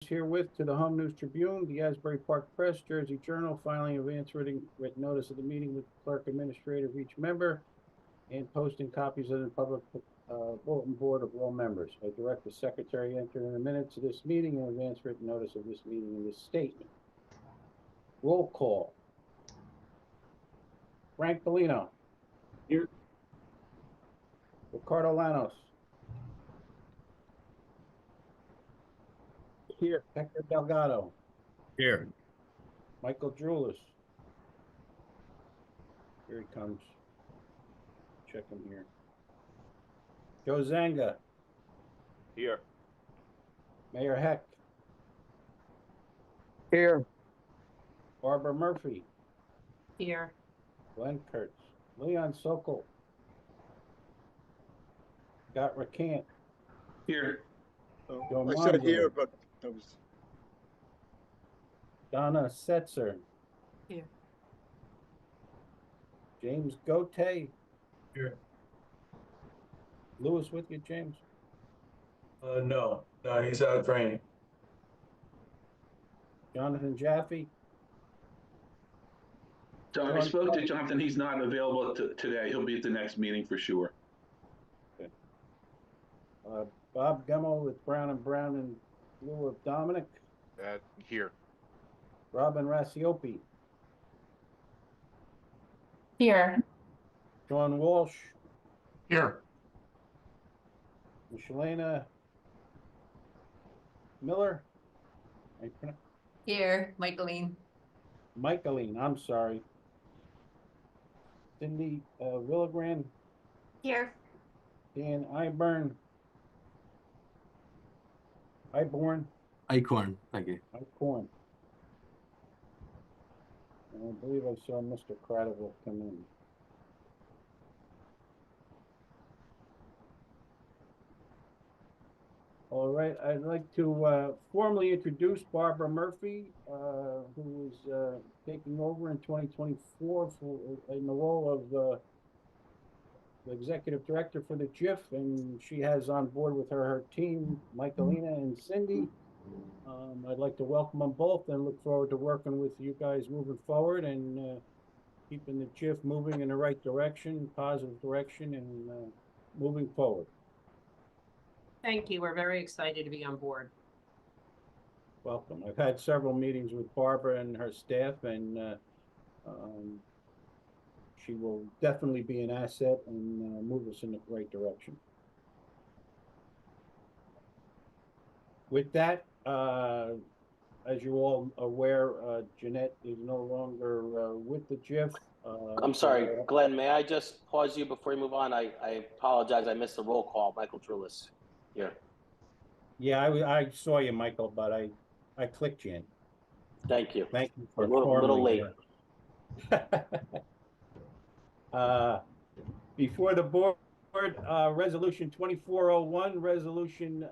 Herewith to the Home News Tribune, the Asbury Park Press, Jersey Journal, filing advance written notice of the meeting with the clerk administrator of each member, and posting copies of the public bulletin board of all members. I direct the secretary enter in the minutes of this meeting and advance written notice of this meeting in this statement. Roll call. Frank Bellino. Here. Ricardo Lanos. Here. Hector Delgado. Here. Michael Drulis. Here he comes. Check him here. Joe Zanga. Here. Mayor Heck. Here. Barbara Murphy. Here. Glenn Kurtz. Leon Sokol. Scott Recant. Here. Joe I said Monzo. here, but that was Donna Setzer. Here. James Gote. Here. Lewis with you, James? No, he's out training. Jonathan Jaffe. So I spoke to Jonathan. He's not available today. He'll be at the next meeting for sure. Bob Gemmell with Brown and Brown in lieu of Dominic. Here. Robin Rassiopi. Here. John Walsh. Here. Michelena Miller. Here. Michaeline. Michaeline, I'm sorry. Cindy Villagran. Here. Dan Iborn. Acorn, thank you. Icorn. And I believe I saw Mr. Cradiville come in. All right, I'd like to formally introduce Barbara Murphy, who is taking over in 2024 in the role of the executive director for the JIF, and she has on board with her team, Michaelina and Cindy. I'd like to welcome them both and look forward to working with you guys moving forward and keeping the JIF moving in the right direction, positive direction, and moving forward. Thank you. We're very excited to be on board. Welcome. I've had several meetings with Barbara and her staff, and she will definitely be an asset and move us in the right direction. With that, as you're all aware, Jeanette is no longer with the JIF. I'm sorry, Glenn, may I just pause you before you move on? I apologize, I missed the roll call. Michael Drulis here. Yeah, I saw you, Michael, but I clicked you in. Thank you. Thank you for a little late. Before the board, resolution 2401, resolution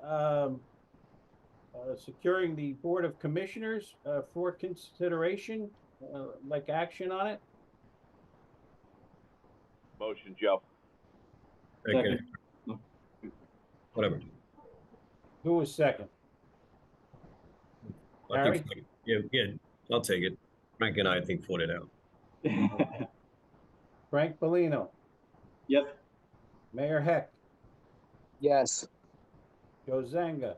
securing the Board of Commissioners for consideration, like action on it. Motion, Joe. Okay. Whatever. Who was second? Harry? Yeah, I'll take it. Frank and I think fought it out. Frank Bellino. Yes. Mayor Heck. yes. Joe Zanga.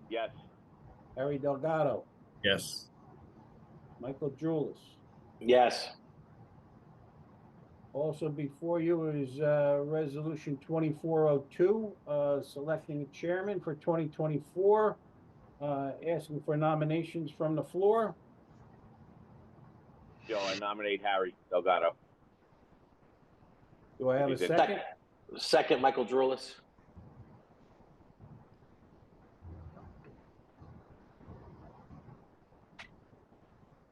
Yes. Harry Delgado. Yes. Michael Drulis. Yes. Also before you is resolution 2402, selecting a chairman for 2024, asking for nominations from the floor. Joe, I nominate Harry Delgado. Do I have a second? Second, Michael Drulis.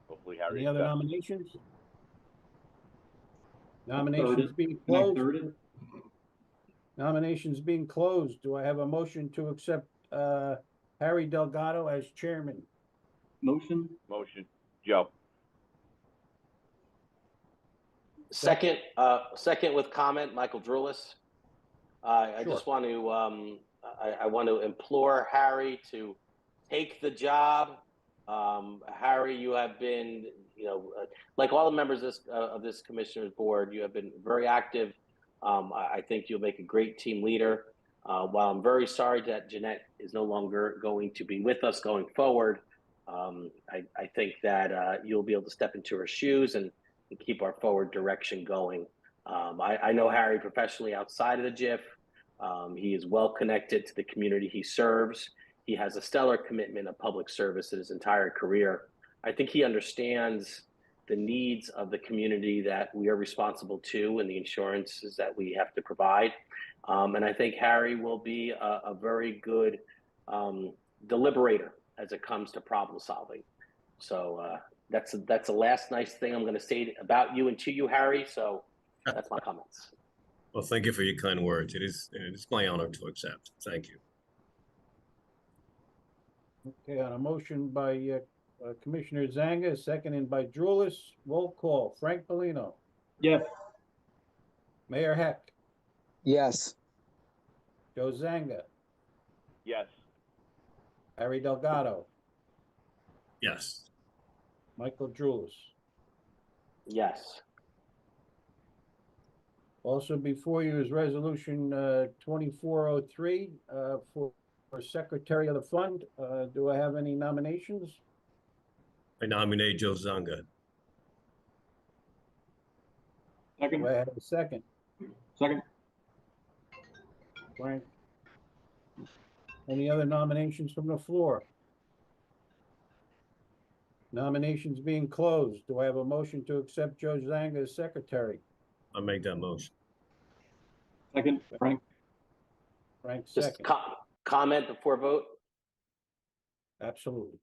Hopefully Harry. Any other nominations? Nominations being closed. Nominations being closed. Do I have a motion to accept Harry Delgado as chairman? Motion, Joe. Second, second with comment, Michael Drulis. I Sure. just want to, I want to implore Harry to take the job. Harry, you have been, like all the members of this commissioner's board, you have been very active. I think you'll make a great team leader. While I'm very sorry that Jeanette is no longer going to be with us going forward, I think that you'll be able to step into her shoes and keep our forward direction going. I know Harry professionally outside of the JIF. He is well connected to the community he serves. He has a stellar commitment of public service in his entire career. I think he understands the needs of the community that we are responsible to and the insurances that we have to provide. And I think Harry will be a very good deliberator as it comes to problem solving. So that's the last nice thing I'm going to say about you and to you, Harry. So that's my comments. Well, thank you for your kind words. It is my honor to accept. Thank you. Okay, on a motion by Commissioner Zanga, seconded by Drulis, roll call, Frank Bellino, Yes. Mayor Heck, Yes. Joe Zanga, Yes. Harry Delgado, Yes. Michael Drulis. Yes. Also before you is resolution 2403 for secretary of the fund. Do I have any nominations? I nominate Joe Zanga. Do I have a second? Second. Frank. Any other nominations from the floor? Nominations being closed. Do I have a motion to accept Joe Zanga as secretary? I make that motion. Second, Frank. Frank, Just second. comment before vote. Absolutely.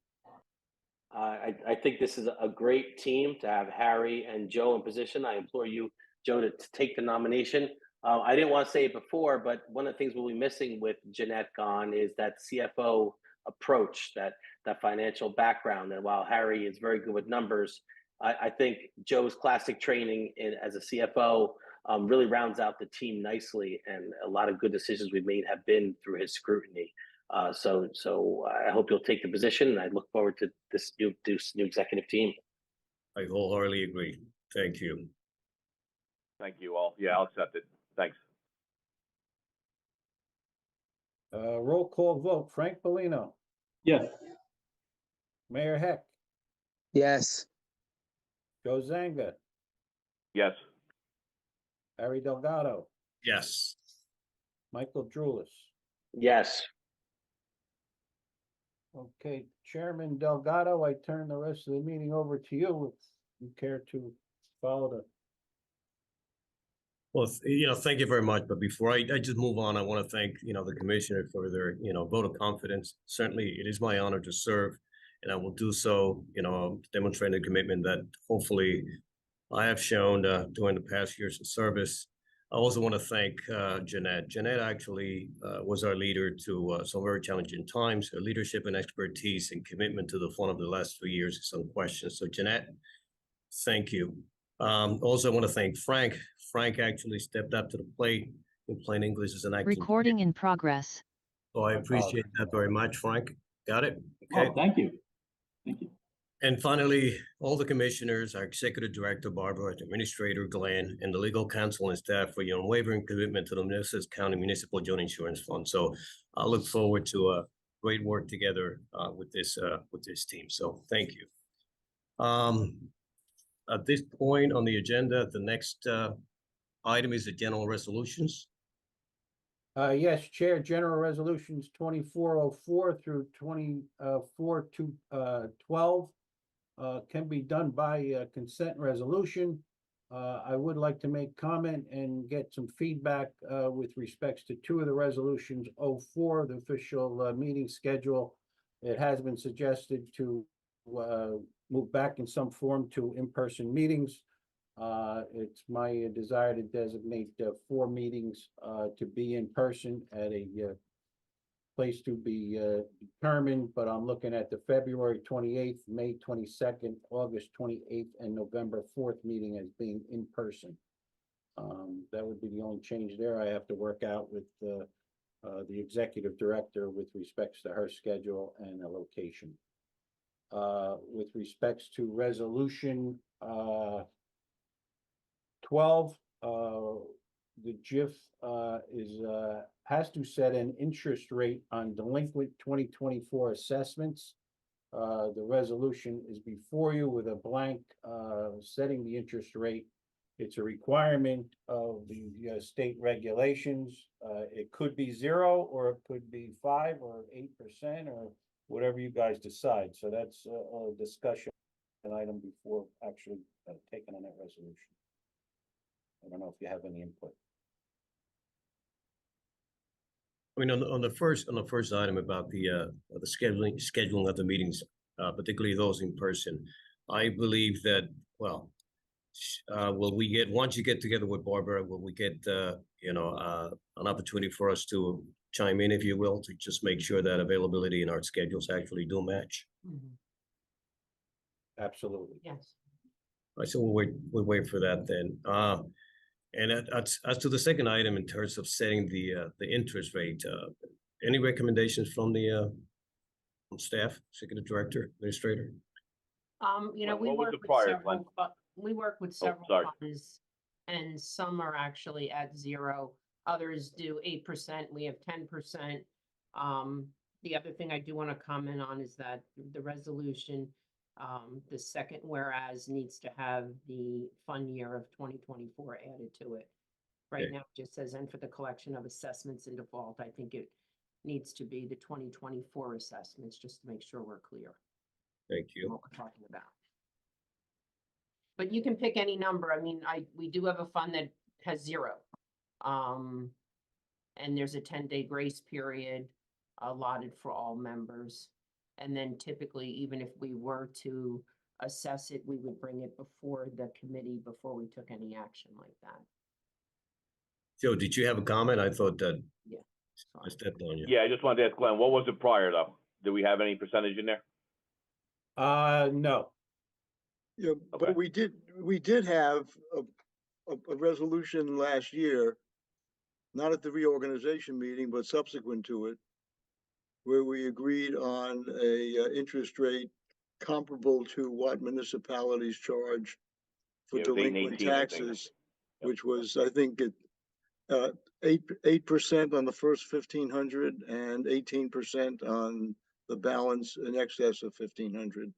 I think this is a great team to have Harry and Joe in position. I implore you, Joe, to take the nomination. I didn't want to say it before, but one of the things we'll be missing with Jeanette gone is that CFO approach, that financial background. And while Harry is very good with numbers, I think Joe's classic training as a CFO really rounds out the team nicely. And a lot of good decisions we've made have been through his scrutiny. So I hope you'll take the position, and I look forward to this new executive team. I wholeheartedly agree. Thank you. Thank you all. Yeah, I'll accept it. Thanks. Roll call vote, Frank Bellino, Yes. Mayor Heck, Yes. Joe Zanga, Yes. Harry Delgado, Yes. Michael Drulis. Yes. Okay, Chairman Delgado, I turn the rest of the meeting over to you if you care to follow the. Well, thank you very much. But before I just move on, I want to thank, the commissioner for their, vote of confidence. Certainly, it is my honor to serve, and I will do so, demonstrating the commitment that hopefully I have shown during the past years of service. I also want to thank Jeanette. Jeanette actually was our leader to some very challenging times. Her leadership and expertise and commitment to the fund of the last 3 years is unquestioned. So Jeanette, thank you. Also, I want to thank Frank. Frank actually stepped up to the plate in plain English as an acting. Recording in progress. So I appreciate that very much, Frank. Got it? Okay. Oh, thank you. Thank you. And finally, all the commissioners, our executive director, Barbara, the administrator, Glenn, and the legal counsel and staff for your unwavering commitment to the Middlesex County Municipal Joint Insurance Fund. So I look forward to great work together with this team. So thank you. At this point on the agenda, the next item is the general resolutions. Yes, Chair, General Resolutions 2404 through 2412 can be done by consent resolution. I would like to make comment and get some feedback with respects to two of the resolutions. 04, the official meeting schedule. It has been suggested to move back in some form to in-person meetings. It's my desire to designate 4 meetings to be in person at a place to be determined, but I'm looking at the February 28th, May 22nd, August 28th, and November 4th meeting as being in person. That would be the only change there. I have to work out with the executive director with respects to her schedule and a location. With respects to resolution 12, the JIF has to set an interest rate on delinquent 2024 assessments. The resolution is before you with a blank setting the interest rate. It's a requirement of the state regulations. It could be 0, or it could be 5 or 8%, or whatever you guys decide. So that's a discussion item before actually taking on that resolution. I don't know if you have any input. I mean, on the first item about the scheduling of the meetings, particularly those in person, I believe that, well, will we get, once you get together with Barbara, will we get an opportunity for us to chime in, if you will, to just make sure that availability in our schedules actually do match? Absolutely. Yes. Right, so we'll wait for that then. And as to the second item, in terms of setting the interest rate, any recommendations from the from staff, executive director, administrator? You know, What was the prior, Glenn? we work with Oh, several sorry. funds, and some are actually at 0. Others do 8%. We have 10%. The other thing I do want to comment on is that the resolution, the second whereas needs to have the fund year of 2024 added to it. Right Okay. now, it just says, and for the collection of assessments in default, I think it needs to be the 2024 assessments, just to make sure we're clear Thank on you. what we're talking about. But you can pick any number. I mean, we do have a fund that has 0. And there's a 10-day grace period allotted for all members. And then typically, even if we were to assess it, we would bring it before the committee before we took any action like that. Joe, did you have a comment? I thought that I Sorry. stepped on you. Yeah, I just wanted to ask Glenn, what was it prior though? Do we have any percentage in there? No. Yeah, Okay. but we did have a resolution last year, not at the reorganization meeting, but subsequent to it, where we agreed on a interest rate comparable to what municipalities charge for Yeah, it was 8 and delinquent 18, I think. taxes, Yep. which was, I think, 8% on the first 1,500 and 18% on the balance in excess of 1,500.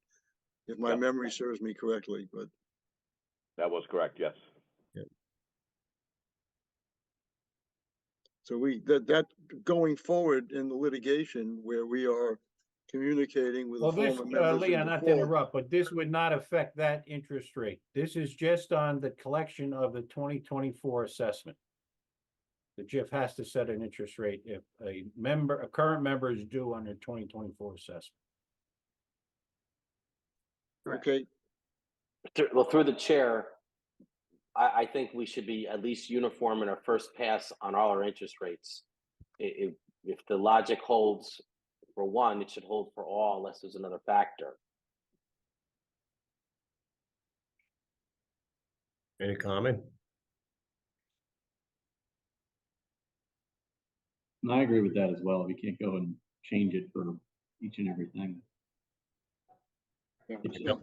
If my Yep. memory serves me correctly, but That was correct, yes. so that going forward in the litigation where we are communicating with Well, the this, former members Leon, in not to default. interrupt, but this would not affect that interest rate. This is just on the collection of the 2024 assessment. The JIF has to set an interest rate if a current member is due on their 2024 assessment. Okay, Well, through the chair, I think we should be at least uniform in our first pass on all our interest rates. If the logic holds for one, it should hold for all unless there's another factor. Any comment? And I agree with that as well. We can't go and change it for each and everything. yeah, It's yeah,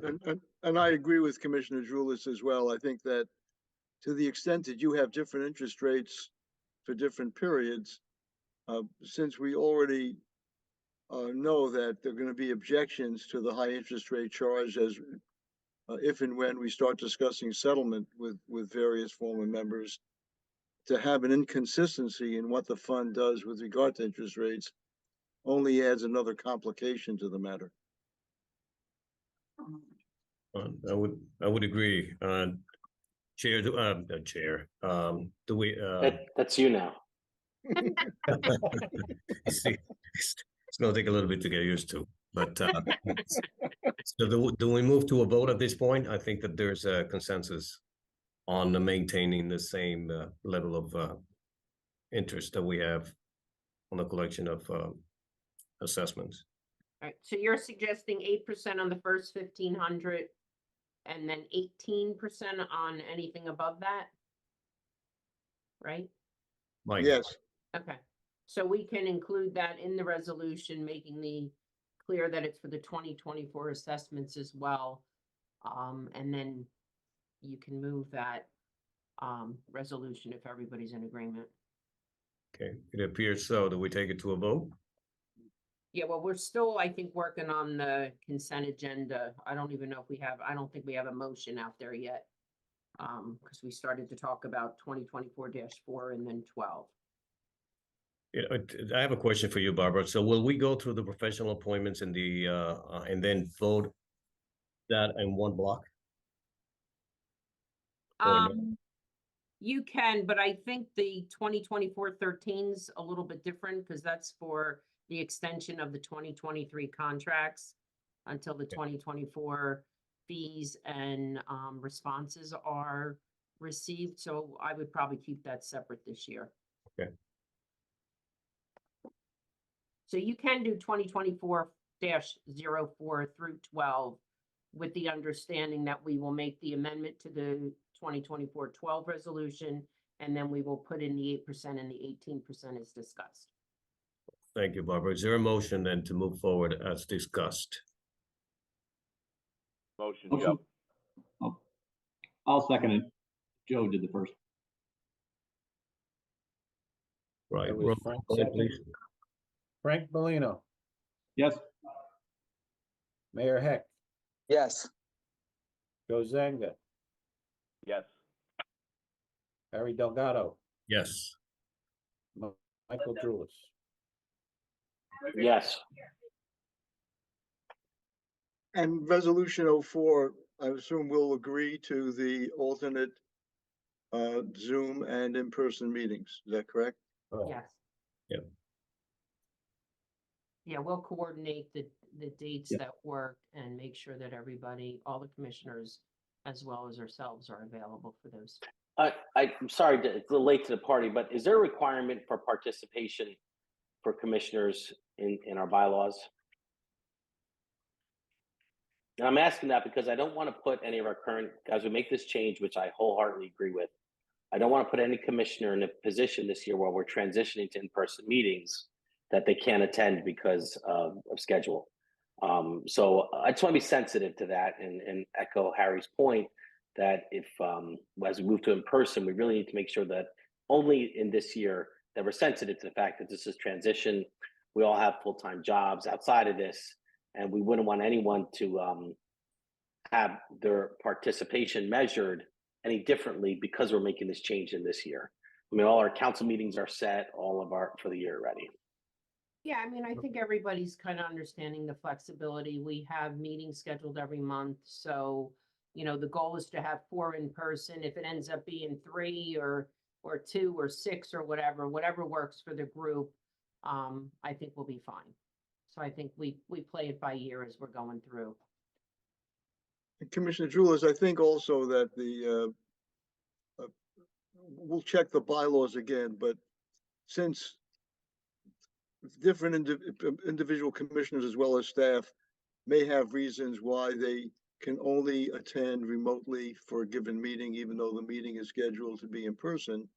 and I agree with Commissioner Drulis as well. I think that to the extent that you have different interest rates for different periods, since we already know that there are going to be objections to the high interest rate charge as if and when we start discussing settlement with various former members, to have an inconsistency in what the fund does with regard to interest rates only adds another complication to the matter. I would agree. Chair, Chair, do we? That's you now. See, it's gonna take a little bit to get used to, but so do we move to a vote at this point? I think that there's a consensus on maintaining the same level of interest that we have on the collection of assessments. All right, so you're suggesting 8% on the first 1,500 and then 18% on anything above that? Right? Mike? Yes, Okay, So we can include that in the resolution, making the clear that it's for the 2024 assessments as well. And then you can move that resolution if everybody's in agreement. Okay, it appears so. Do we take it to a vote? Yeah, well, we're still, I think, working on the consent agenda. I don't even know if we have, I don't think we have a motion out there yet. Because we started to talk about 2024-4 and then 12. Yeah, I have a question for you, Barbara. So will we go through the professional appointments and and then vote that in one block? Or no? You can, but I think the 2024-13's a little bit different because that's for the extension of the 2023 contracts until the 2024 fees and responses are received. So I would probably keep that separate this year. Okay. So you can do 2024-04 through 12 with the understanding that we will make the amendment to the 2024-12 resolution, and then we will put in the 8% and the 18% as discussed. Thank you, Barbara. Is there a motion then to move forward as discussed? Motion, Motion. Joe. Oh, I'll second it. Joe did the first. Right. That was roll Frank call, second. please. Frank Bellino, Yes, Mayor Heck, yes, Joe Zanga, Yes. Harry Delgado, Yes. Michael Drulis. Yes. And resolution 04, I assume we'll agree to the alternate Zoom and in-person meetings. Is that correct? Yes. Yep. Yeah, we'll coordinate the dates Yep. that work and make sure that everybody, all the commissioners, as well as ourselves, are available for those. I'm sorry, it's a little late to the party, but is there a requirement for participation for commissioners in our bylaws? And I'm asking that because I don't want to put any of our current, as we make this change, which I wholeheartedly agree with, I don't want to put any commissioner in a position this year where we're transitioning to in-person meetings that they can't attend because of schedule. So I just want to be sensitive to that and echo Harry's point that if, as we move to in-person, we really need to make sure that only in this year that we're sensitive to the fact that this is transition. We all have full-time jobs outside of this, and we wouldn't want anyone to have their participation measured any differently because we're making this change in this year. I mean, all our council meetings are set, all of our, for the year already. Yeah, I mean, I think everybody's kind of understanding the flexibility. We have meetings scheduled every month, so, you know, the goal is to have 4 in person. If it ends up being 3 or 2 or 6 or whatever works for the group, I think we'll be fine. So I think we play it by ear as we're going through. And Commissioner Drulis, I think also that we'll check the bylaws again, but since different individual commissioners as well as staff may have reasons why they can only attend remotely for a given meeting, even though the meeting is scheduled to be in person,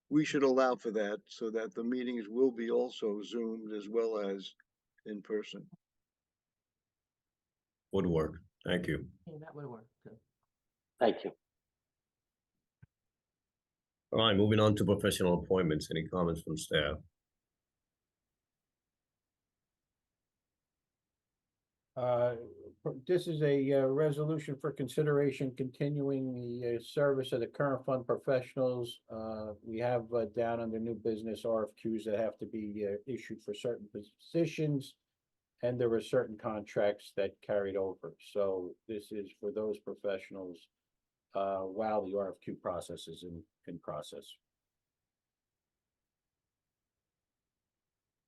we should allow for that so that the meetings will be also Zoomed as well as in person. Would work. Thank you. Yeah, that would work. Good. Thank you. All right, moving on to professional appointments. Any comments from staff? This is a resolution for consideration continuing the service of the current fund professionals. We have down under new business RFQs that have to be issued for certain positions. And there were certain contracts that carried over. So this is for those professionals while the RFQ process is in process.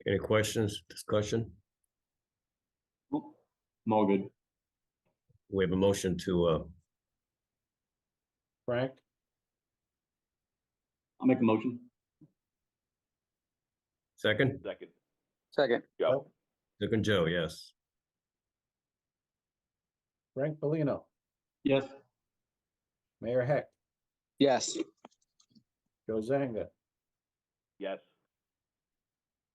Any questions, discussion? I'm all good. We have a motion to, Frank, I'll make a motion. second? Second, second, Joe. Second, Joe, yes. Frank Bellino, Yes, Mayor Heck, yes, Joe Zanga, Yes.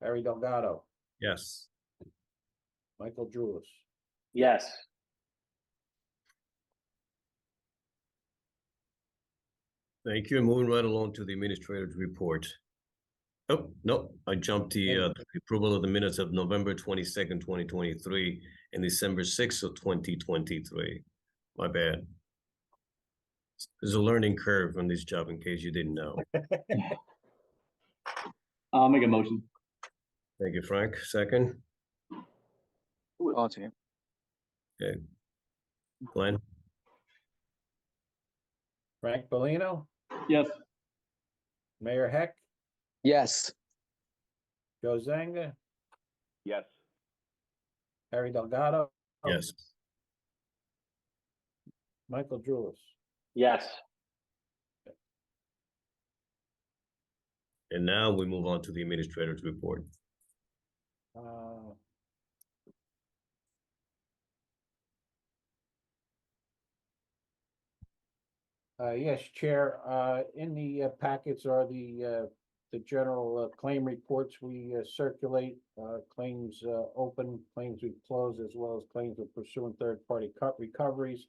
Harry Delgado, Yes. Michael Julius. Yes. Thank you. And moving right along to the administrator's report. Oh, no, I jumped the approval of the minutes of November 22nd, 2023 and December 6th of 2023. My bad. There's a learning curve on this job in case you didn't know. I'll make a motion. Thank you, Frank. Second, On to you. okay. Glenn, Frank Bellino, Yes. Mayor Heck, Yes. Joe Zanga, Yes. Harry Delgado, yes. Michael Julius. Yes. And now we move on to the administrator's report. Uh, Yes, Chair, in the packets are the general claim reports we circulate, claims open, claims we close, as well as claims of pursuing third-party recoveries.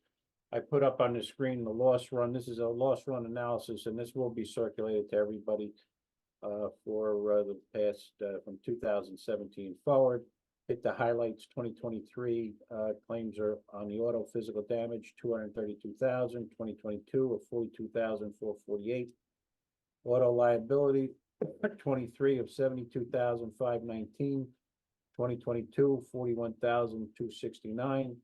I put up on the screen the loss run. This is a loss run analysis, and this will be circulated to everybody for the past from 2017 forward. Hit the highlights. 2023 claims are on the auto physical damage 232,000. 2022 of 42,448. Auto liability 23 of 72,519. 2022 41,269.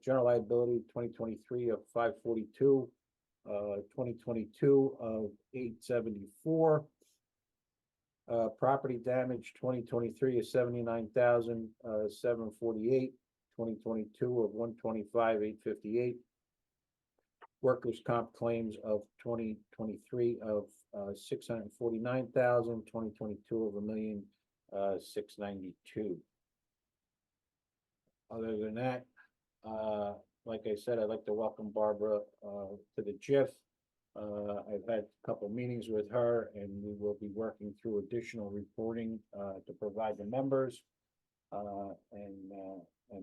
General liability 2023 of 542. 2022 of 874. Property damage 2023 is 79,748. 2022 of 125,858. Workers' comp claims of 2023 of 649,000. 2022 of 1,692,000. Other than that, like I said, I'd like to welcome Barbara to the JIF. I've had a couple meetings with her, and we will be working through additional reporting to provide the members and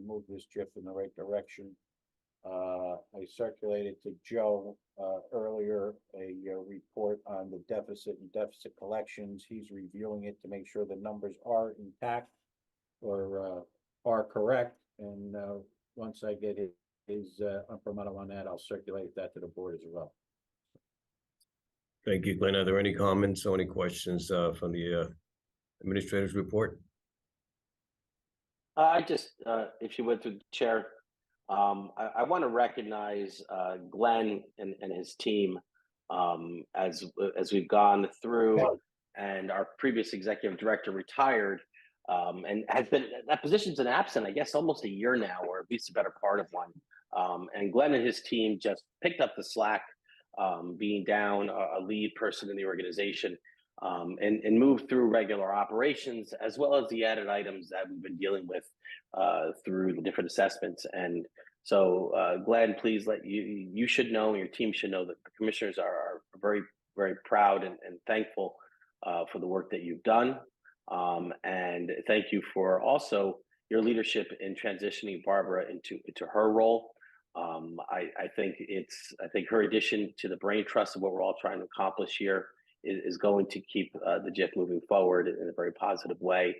move this JIF in the right direction. I circulated to Joe earlier a report on the deficit and deficit collections. He's reviewing it to make sure the numbers are intact or are correct. And once I get his imprimatur on that, I'll circulate that to the board as well. Thank you, Glenn. Are there any comments or any questions from the administrator's report? I just, if you went through the chair, I want to recognize Glenn and his team as we've gone through, and our previous executive director retired, and has been, that position's been absent, I guess, almost a year now, or at least a better part of one. And Glenn and his team just picked up the slack, being down a lead person in the organization, and moved through regular operations, as well as the added items that we've been dealing with through the different assessments. And so, Glenn, please you should know, and your team should know, that the commissioners are very, very proud and thankful for the work that you've done. And thank you for also your leadership in transitioning Barbara into her role. I think her addition to the brain trust of what we're all trying to accomplish here is going to keep the JIF moving forward in a very positive way.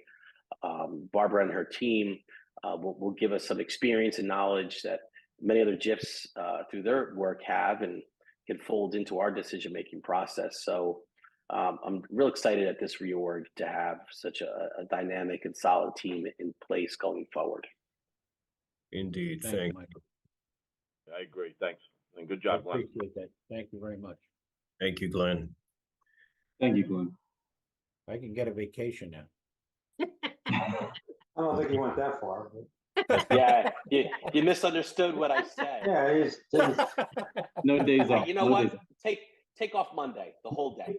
Barbara and her team will give us some experience and knowledge that many other JIFs through their work have, and can fold into our decision-making process. So I'm real excited at this reorg to have such a dynamic and solid team in place going forward. Indeed, Thank you, thank Michael. I agree. Thanks. And good job, Glenn. Appreciate that. Thank you very much. you, Glenn. Thank you, Glenn. I can get a vacation now. I don't think he went that far. But Yeah, you misunderstood what I said. yeah, he's No days off. You know no what? days off. Take off Monday, the whole day.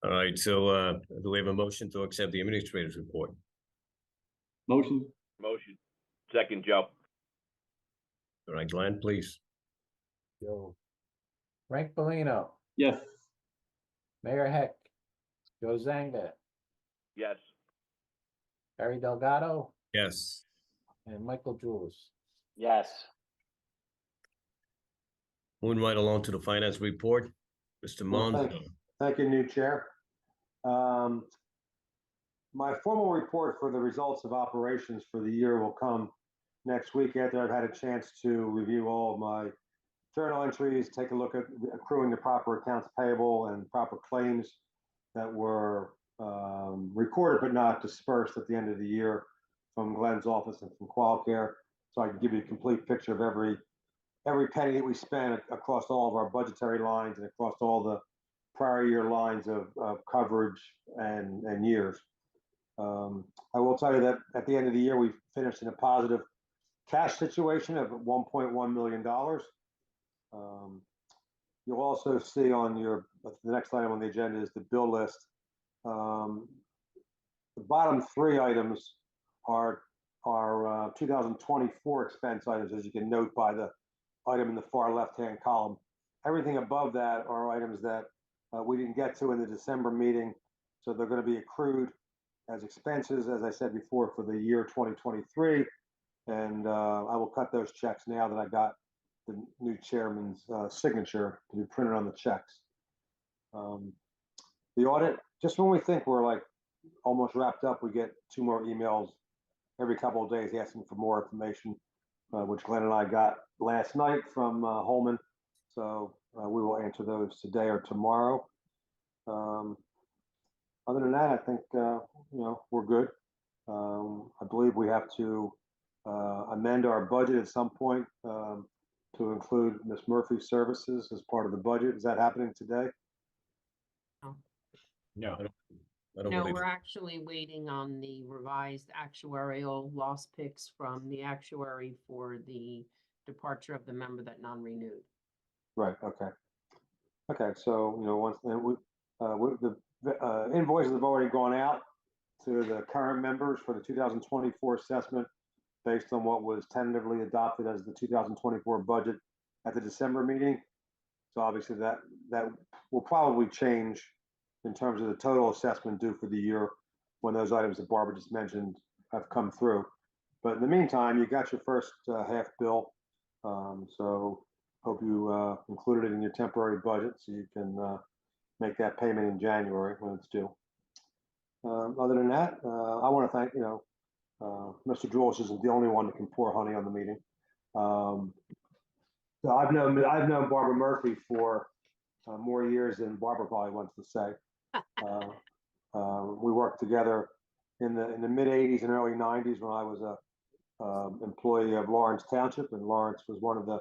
All right, so do we have a motion to accept the administrator's report? Motion. Motion. Second, Joe. All right, Glenn, please. Joe. Frank Bellino, Yes. Mayor Heck, Joe Zanga, Yes. Harry Delgado, Yes. and Michael Jules. Yes. Moving right along to the finance report, Mr. Well, Monzo. Thank you, new chair. My formal report for the results of operations for the year will come next week after I've had a chance to review all of my journal entries, take a look at accruing the proper accounts payable and proper claims that were recorded but not dispersed at the end of the year from Glenn's office and from QualCare, so I can give you a complete picture of every penny that we spent across all of our budgetary lines and across all the prior year lines of coverage and years. I will tell you that at the end of the year, we finished in a positive cash situation of $1.1 million. You'll also see on the next item on the agenda is the bill list. The bottom three items are 2024 expense items, as you can note by the item in the far left-hand column. Everything above that are items that we didn't get to in the December meeting, so they're going to be accrued as expenses, as I said before, for the year 2023. And I will cut those checks now that I got the new chairman's signature to be printed on the checks. The audit, just when we think we're like almost wrapped up, we get 2 more emails every couple of days asking for more information, which Glenn and I got last night from Holman. So we will answer those today or tomorrow. Other than that, I think we're good. I believe we have to amend our budget at some point to include Ms. Murphy's services as part of the budget. Is that happening today? No. I don't No, believe we're it. actually waiting on the revised actuarial loss picks from the actuary for the departure of the member that non-renewed. Right. Okay. Okay. So once then the invoices have already gone out to the current members for the 2024 assessment based on what was tentatively adopted as the 2024 budget at the December meeting. So obviously that will probably change in terms of the total assessment due for the year when those items that Barbara just mentioned have come through. But in the meantime, you got your first half bill. So hope you included it in your temporary budget so you can make that payment in January when it's due. Other than that, I want to thank, Mr. Jules isn't the only one that can pour honey on the meeting. So I've known Barbara Murphy for more years than Barbara probably wants to say. We worked together in the mid 80s and early 90s when I was a employee of Lawrence Township, and Lawrence was one of the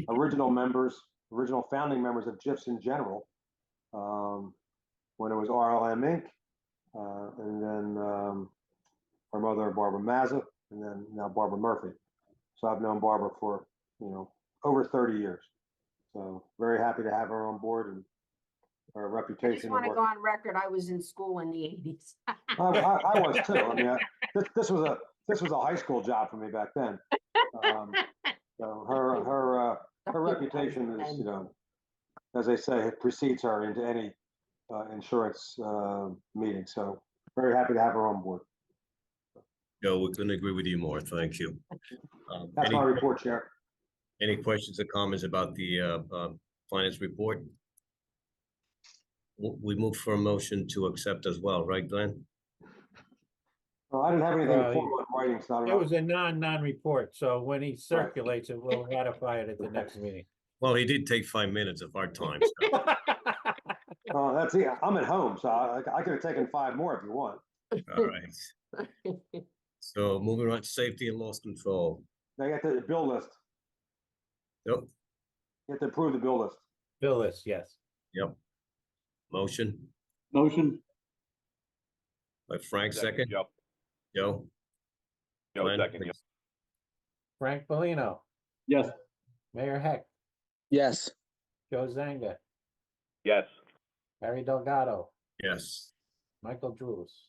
original founding members of JIFs in general, when it was RLM Inc. And then her mother, Barbara Mazza, and then now Barbara Murphy. So I've known Barbara for, over 30 years. So very happy to have her on board, and her I reputation. just want to go on record, I was in school in the 80s. I was too. I mean, this was a high school job for me back then. So her reputation is, as they say, it precedes her into any insurance meeting. So very happy to have her on board. Joe, we couldn't agree with you more. Thank you. That's my report, Chair. Any questions or comments about the finance report? We move for a motion to accept as well, right, Glenn? I didn't have anything Well, formal in writing, so I don't It know. was a non-report, so when he circulates it, we'll ratify it at the next meeting. Well, he did take 5 minutes of our time. So. That's it. I'm at home, so I could have taken 5 more if you want. All right. So moving on to safety and loss control. Now you got the bill list. Yep. You have to approve the bill list. Bill list, yes. Yep. Motion Motion, by Frank, second. Joe. Joe. Joe, Glenn, second. please. Frank Bellino, yes. Mayor Heck, Yes. Joe Zanga, Yes. Harry Delgado, Yes. Michael Jules.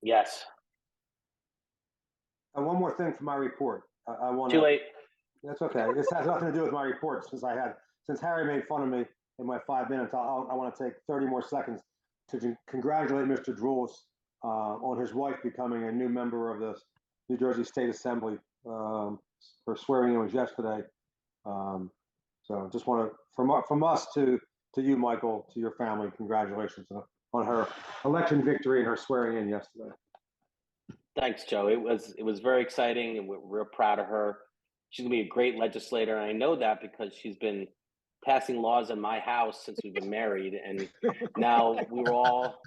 Yes. And one more thing for my report. I want Too late. That's okay. This has nothing to do with my report since Harry made fun of me in my 5 minutes, I want to take 30 more seconds to congratulate Mr. Droulis on his wife becoming a new member of the New Jersey State Assembly. Her swearing in was yesterday. So just want to, from us to you, Michael, to your family, congratulations on her election victory and her swearing in yesterday. Thanks, Joe. It was very exciting, and we're real proud of her. She's gonna be a great legislator, and I know that because she's been passing laws in my house since we've been married, and now we will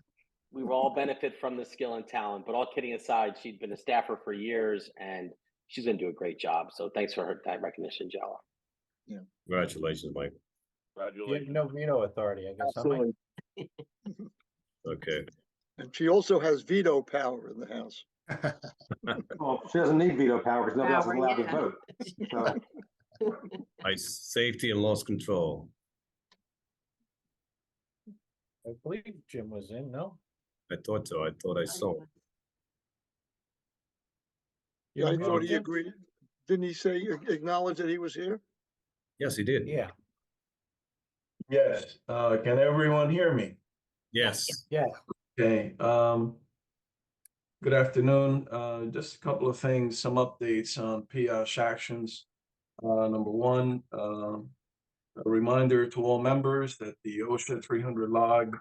all benefit from the skill and talent. But all kidding aside, she'd been a staffer for years, and she's gonna do a great job. So thanks for that recognition, Joe. Congratulations, Mike. You have Congratulations. no veto authority, I guess. huh, Mike? Absolutely. Okay. And she also has veto power in the House. Well, she doesn't need veto power because nobody else is Power, allowed yeah. to vote. So, Safety and lost control. I believe Jim was in, no? I thought so. I thought I saw. Yeah, I You thought did, he Jim? agreed. Didn't he say, acknowledge that he was here? Yes, he did. Yeah, Yes, can everyone hear me? Yes. yeah. Okay, good afternoon. Just a couple of things, some updates on PIOSH actions. Number one, a reminder to all members that the OSHA 300 log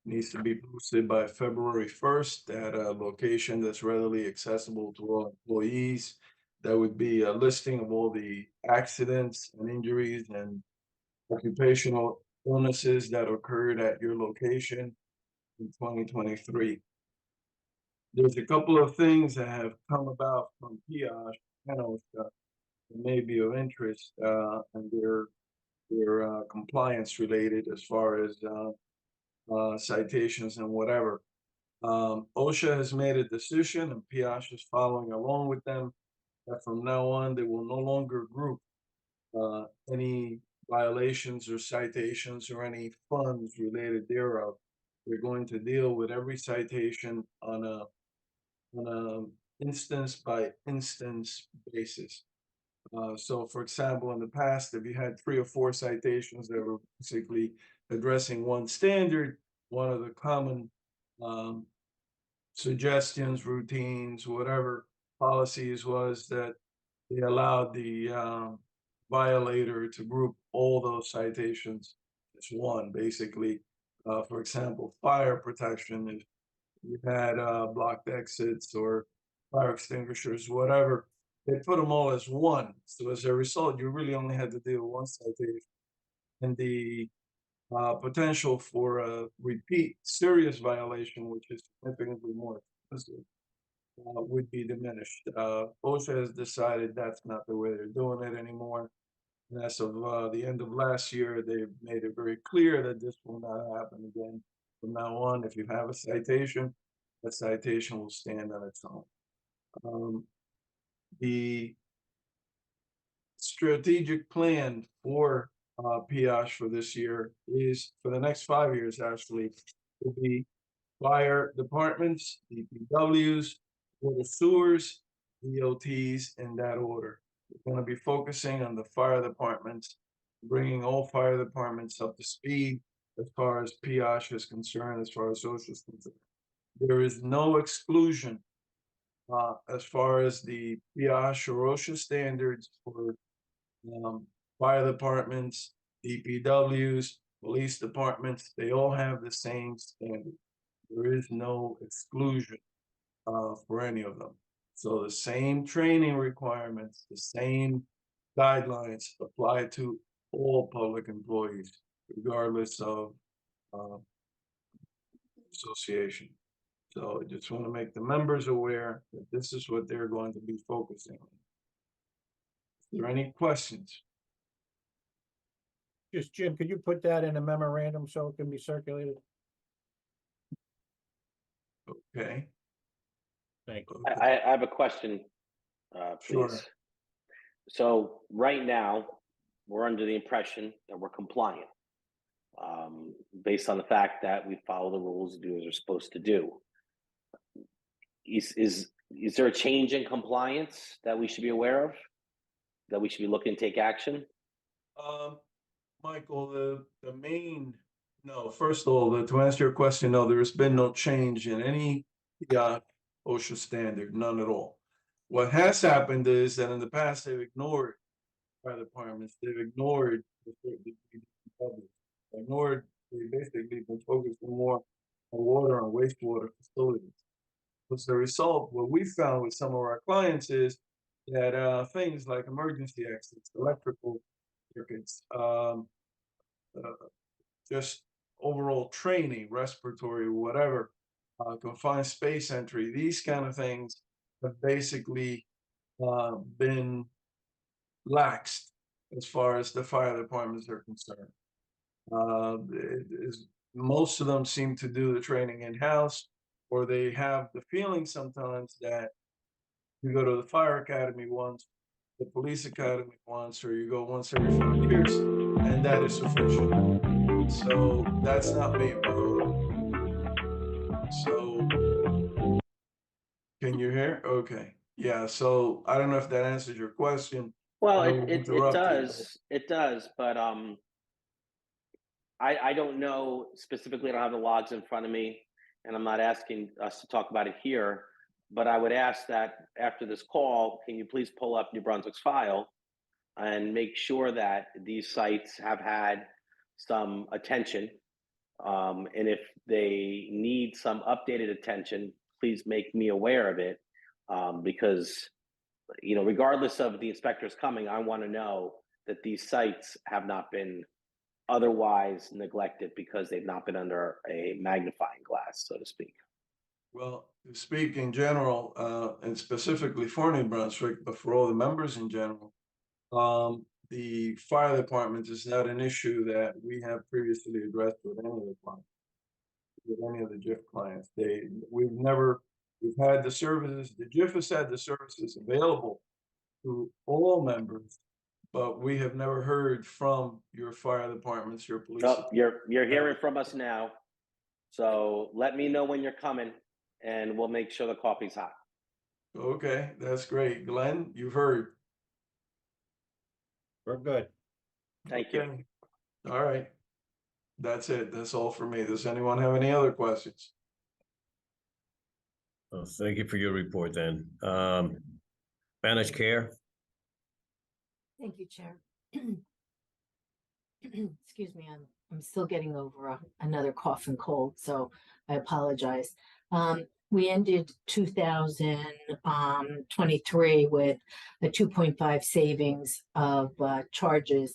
needs to be posted by February 1st at a location that's readily accessible to all employees. That would be a listing of all the accidents and injuries and occupational illnesses that occurred at your location in 2023. There's a couple of things that have come about from PIOSH and OSHA that may be of interest, and they're compliance related as far as citations and whatever. OSHA has made a decision, and PIOSH is following along with them, that from now on they will no longer group any violations or citations or any funds related thereof. They're going to deal with every citation on a instance by instance basis. So for example, in the past, if you had 3 or 4 citations that were basically addressing one standard, one of the common suggestions, routines, whatever policies was that they allowed the violator to group all those citations as one, basically. For example, fire protection, if you had blocked exits or fire extinguishers, whatever, they put them all as one. So as a result, you really only had to deal with one citation. And the potential for a repeat serious violation, which is significantly more expensive, would be diminished. OSHA has decided that's not the way they're doing it anymore. And as of the end of last year, they've made it very clear that this will not happen again. From now on, if you have a citation, that citation will stand on its own. The strategic plan for PIOSH for this year is, for the next 5 years actually, will be fire departments, DPWs, water sewers, DOTs, in that order. We're going to be focusing on the fire departments, bringing all fire departments up to speed as far as PIOSH is concerned, as far as OSHA is concerned. There is no exclusion as far as the PIOSH or OSHA standards for fire departments, DPWs, police departments. They all have the same standard. There is no exclusion for any of them. So the same training requirements, the same guidelines apply to all public employees, regardless of association. So I just want to make the members aware that this is what they're going to be focusing on. Is there any questions? Just, Jim, could you put that in a memorandum so it can be circulated? Okay. Thank you. I have a question, please. Sure. So right now, we're under the impression that we're compliant, based on the fact that we follow the rules and do as we're supposed to do. Is there a change in compliance that we should be aware of? That we should be looking to take action? Michael, the main, no, first of all, to answer your question, no, there has been no change in any OSHA standard, none at all. What has happened is that in the past, they've ignored fire departments, they've ignored the public, ignored, they basically been focused more on water and wastewater facilities. As a result, what we found with some of our clients is that things like emergency exits, electrical circuits, just overall training, respiratory, whatever, confined space entry, these kind of things have basically been laxed as far as the fire departments are concerned. Most of them seem to do the training in-house, or they have the feeling sometimes that you go to the fire academy once, the police academy once, or you go once every 5 years, and that is sufficient. So that's not me, bro. So can you hear? Okay. Yeah, so I don't know if that answers your question. Well, I don't it interrupt you, does, but I don't know specifically. I don't have the logs in front of me, and I'm not asking us to talk about it here. But I would ask that after this call, can you please pull up New Brunswick's file and make sure that these sites have had some attention, and if they need some updated attention, please make me aware of it, because regardless of the inspectors coming, I want to know that these sites have not been otherwise neglected because they've not been under a magnifying glass, so to speak. Well, to speak in general, and specifically for New Brunswick, but for all the members in general, the fire department is not an issue that we have previously addressed with any of the clients, with any of the JIF clients. We've had the services, the JIF has had the services available to all members, but we have never heard from your fire departments, your police. Oh, you're hearing from us now. So let me know when you're coming and we'll make sure the coffee's hot. Okay, that's great. Glenn, you've heard. We're good. Thank you. Okay. All right. That's it. That's all for me. Does anyone have any other questions? Well, thank you for your report then. Managed care, Thank you, Chair. Excuse me, I'm still getting over another cough and cold, so I apologize. We ended 2023 with a 2.5 savings of charges.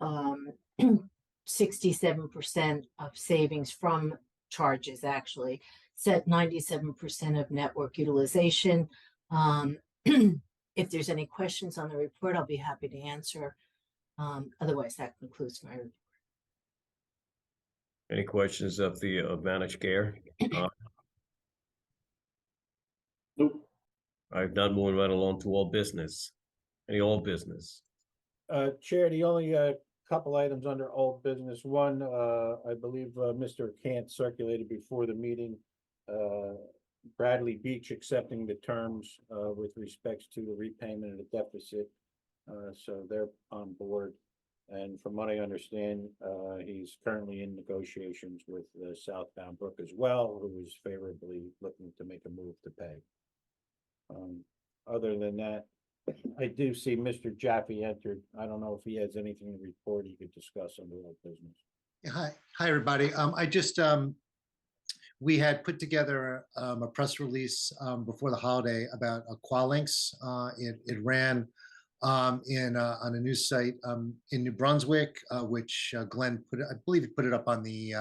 67% of savings from charges actually, set 97% of network utilization. If there's any questions on the report, I'll be happy to answer. Otherwise, that concludes my report. any questions of managed care? Nope. I've not moving right along to all business. Any old business? Chair, the only couple items under old business. One, I believe Mr. Cant circulated before the meeting. Bradley Beach accepting the terms with respects to the repayment of the deficit. So they're on board. And from what I understand, he's currently in negotiations with Southbound Brook as well, who is favorably looking to make a move to pay. Other than that, I do see Mr. Jaffe entered. I don't know if he has anything to report he could discuss under old business. Hi, everybody. We had put together a press release before the holiday about Qualinx. It ran on a news site in New Brunswick, which Glenn I believe he put it up on the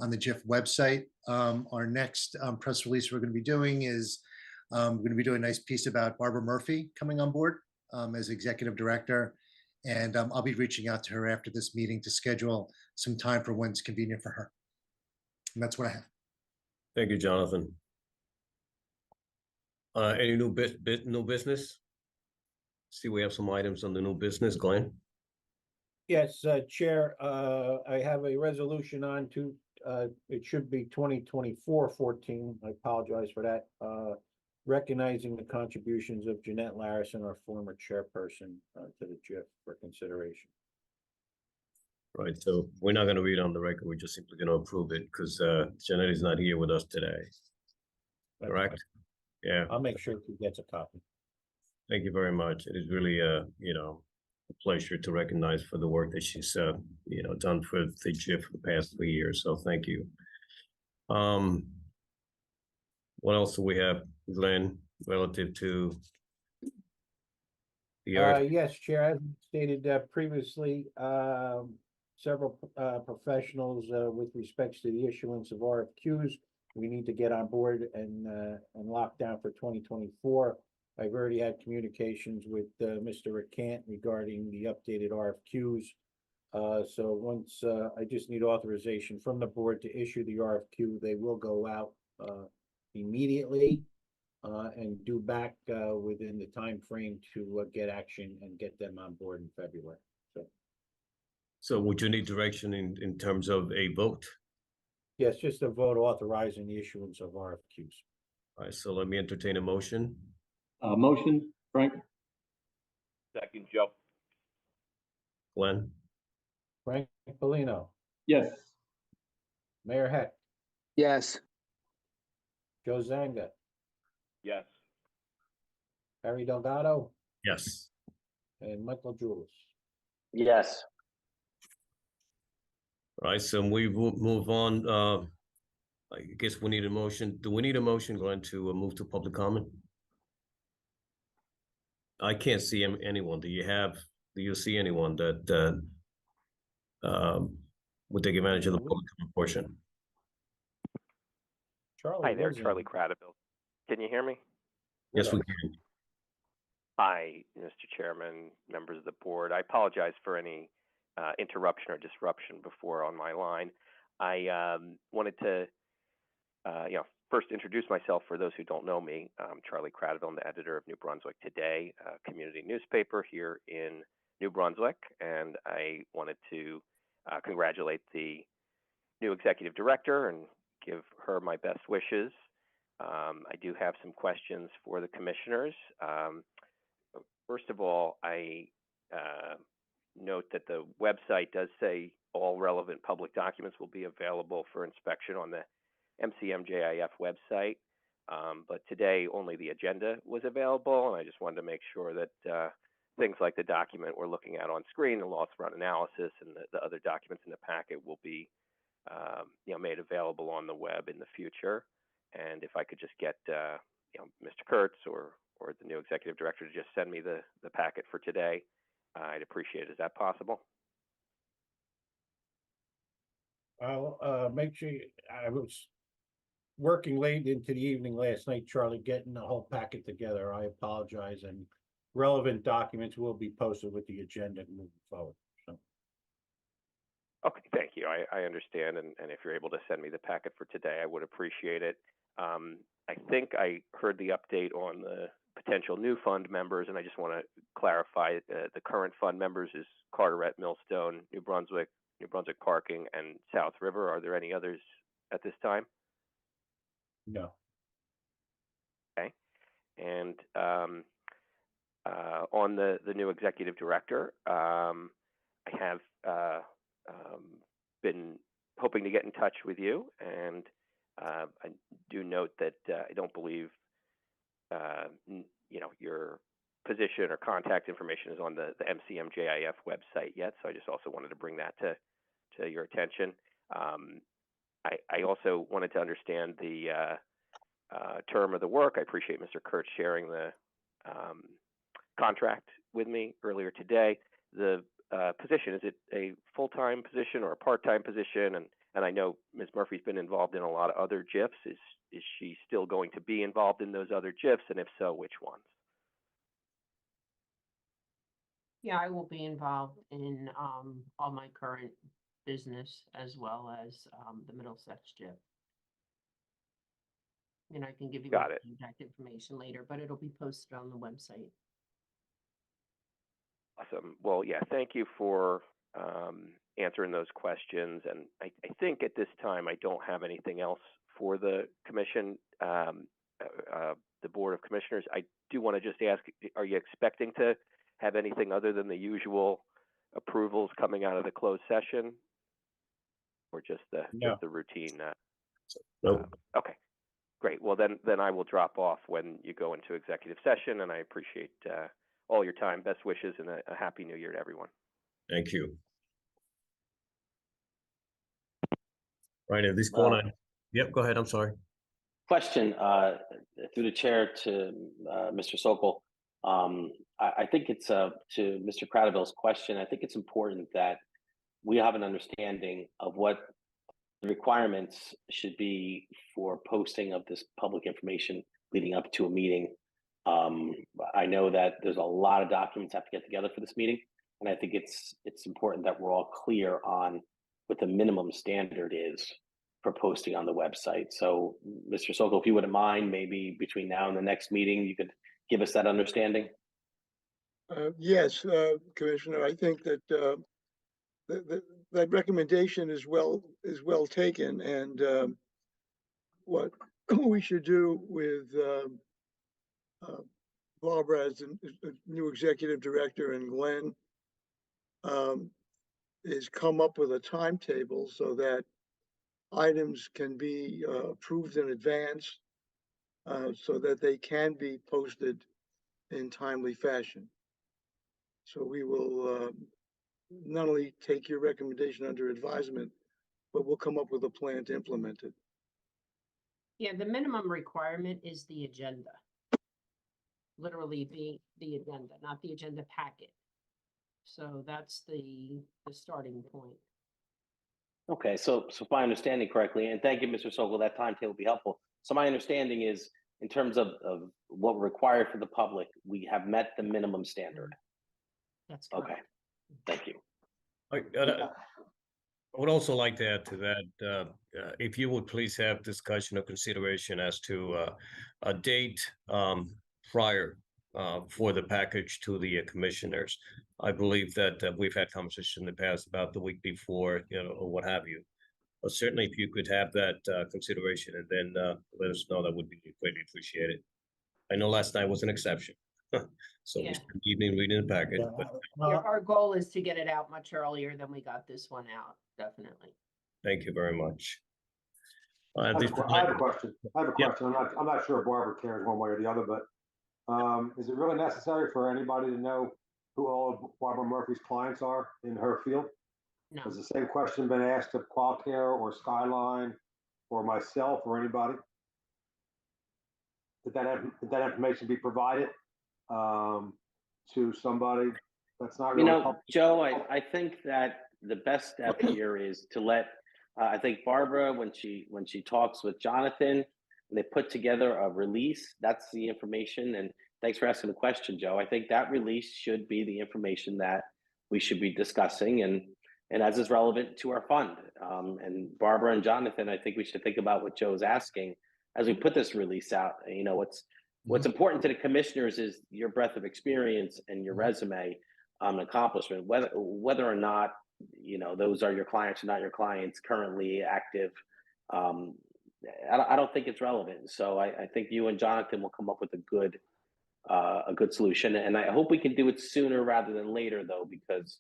JIF website. Our next press release we're going to be doing is we're going to be doing a nice piece about Barbara Murphy coming on board as executive director. And I'll be reaching out to her after this meeting to schedule some time for when it's convenient for her. And that's what I have. Thank you, Jonathan. Any new business? See, we have some items on the new business, Glenn. Yes, Chair, I have a resolution on to, it should be 2024-14. I apologize for that. Recognizing the contributions of Jeanette Larison, our former chairperson, to the JIF for consideration. Right, so we're not gonna read on the record, we're just simply gonna approve it, because, Janet is not here with us today, That's correct? Yeah, I'll make sure he gets a copy. thank you very much. It is really, a pleasure to recognize for the work that she's, done for the JIF for the past 3 years, so thank you. What else do we have, Glenn, relative to the Yes, Chair, as stated previously, several professionals with respects to the issuance of RFQs, we need to get on board and lock down for 2024. I've already had communications with Mr. Recant regarding the updated RFQs. So once I just need authorization from the board to issue the RFQ, they will go out immediately and due back within the time frame to get action and get them on board in February. So would you need direction in terms of a vote? Yes, just a vote authorizing the issuance of RFQs. All right, so let me entertain a motion. Motion, Frank? Second, Joe. Glenn? Frank Polino, Yes. Mayor Heck, Yes. Joe Zanga, Yes. Harry Delgado, Yes. and Michael Jules. Yes. All right, so we will move on. I guess we need a motion. Do we need a motion, Glenn, to move to public comment? I can't see anyone. Do you see anyone that would take advantage of the public comment portion? Charlie. Hi there, was in. Charlie Cradaville. Can you hear me? Yes, we can. Hi, Mr. Chairman, members of the board. I apologize for any interruption or disruption before on my line. I wanted to, first introduce myself for those who don't know me. I'm Charlie Cradaville. I'm the editor of New Brunswick Today, a community newspaper here in New Brunswick, and I wanted to congratulate the new executive director and give her my best wishes. I do have some questions for the commissioners. First of all, I note that the website does say all relevant public documents will be available for inspection on the MCMJIF website. But today only the agenda was available, and I just wanted to make sure that things like the document we're looking at on screen, the loss run analysis, and the other documents in the packet will be made available on the web in the future. And if I could just get Mr. Kurtz or the new executive director to just send me the packet for today, I'd appreciate it. Is that possible? I'll make sure I was working late into the evening last night, Charlie, getting the whole packet together. I apologize, and relevant documents will be posted with the agenda moving forward. So. Okay, thank you. I understand, and if you're able to send me the packet for today, I would appreciate it. I think I heard the update on the potential new fund members, and I just want to clarify the current fund members is Carteret, Millstone, New Brunswick Parking, and South River. Are there any others at this time? No. Okay. And on the new executive director, I have been hoping to get in touch with you, and I do note that I don't believe your position or contact information is on the MCMJIF website yet. So I just also wanted to bring that to your attention. I also wanted to understand the term of the work. I appreciate Mr. Kurtz sharing the contract with me earlier today. The position, is it a full-time position or a part-time position? And I know Ms. Murphy's been involved in a lot of other JIFs. Is she still going to be involved in those other JIFs? And if so, which ones? Yeah, I will be involved in all my current business as well as the Middlesex JIF. And I can give you Got it. contact information later, but it'll be posted on the website. Awesome. Well, yeah, thank you for answering those questions. And I think at this time, I don't have anything else for the commission, the Board of Commissioners. I do want to just ask, are you expecting to have anything other than the usual approvals coming out of the closed session? Or just the No. routine? Nope. Okay, great. Well, then I will drop off when you go into executive session, and I appreciate all your time. Best wishes and a happy new year to everyone. Thank you. Right, at this point, yep, go ahead, I'm sorry. Question through the chair to Mr. Sokol. I think it's to Mr. Cradaville's question. I think it's important that we have an understanding of what the requirements should be for posting of this public information leading up to a meeting. I know that there's a lot of documents have to get together for this meeting, and I think it's important that we're all clear on what the minimum standard is for posting on the website. So, Mr. Sokol, if you wouldn't mind, maybe between now and the next meeting, you could give us that understanding. Yes, Commissioner, I think that that recommendation is well taken, and what we should do with Barbara as the new executive director and Glenn is come up with a timetable so that items can be approved in advance so that they can be posted in timely fashion. So we will not only take your recommendation under advisement, but we'll come up with a plan to implement it. Yeah, the minimum requirement is the agenda. Literally the agenda, not the agenda packet. So that's the starting point. Okay, so if my understanding correctly, and thank you, Mr. Sokol, that timetable will be helpful. So my understanding is, in terms of what we're required for the public, we have met the minimum standard. That's correct. Okay, thank you. I would also like to add to that, if you would please have discussion or consideration as to a date prior for the package to the commissioners. I believe that we've had conversation in the past about the week before, or what have you. But certainly, if you could have that consideration and then let us know, that would be greatly appreciated. I know last night was an exception, so we spent the evening reading the packet. But Yeah, our goal is to get it out much earlier than we got this one out, definitely. thank you very much. I have a question. I'm not sure if Barbara cares one way or the other, but is it really necessary for anybody to know who all of Barbara Murphy's clients are in her field? No. Has the same question been asked of Qualcare or Skyline or myself or anybody? Did that information be provided to somebody that's not really public? Joe, I think that the best step here is to let I think Barbara, when she talks with Jonathan, and they put together a release, that's the information. And thanks for asking the question, Joe. I think that release should be the information that we should be discussing, and as is relevant to our fund. And Barbara and Jonathan, I think we should think about what Joe's asking as we put this release out. What's important to the commissioners is your breadth of experience and your resume accomplishment, whether or not those are your clients or not your clients currently active. I don't think it's relevant. So I think you and Jonathan will come up with a good solution, and I hope we can do it sooner rather than later, though, because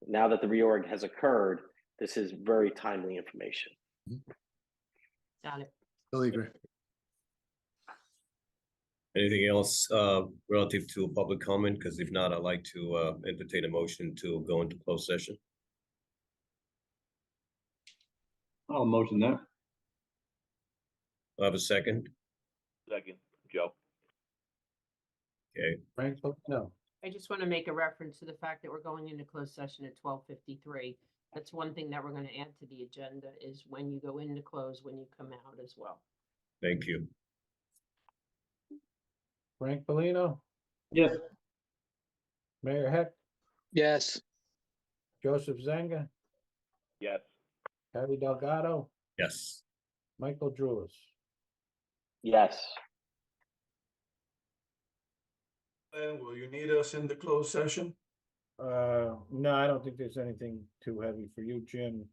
now that the reorg has occurred, this is very timely information. Got it. Totally agree. anything else relative to public comment? Because if not, I'd like to entertain a motion to go into closed session. I'll motion that. I have a second. Second, Joe. Okay. Frank, no. I just want to make a reference to the fact that we're going into closed session at 12:53. That's one thing that we're going to add to the agenda is when you go into close, when you come out as well. Thank you. Frank Bellino, Yes. Mayor Heck, Yes. Joseph Zanga, Yes. Harry Delgado, Yes. Michael Drulis. Yes. And will you need us in the closed session? No, I don't think there's anything too heavy for you, Jim.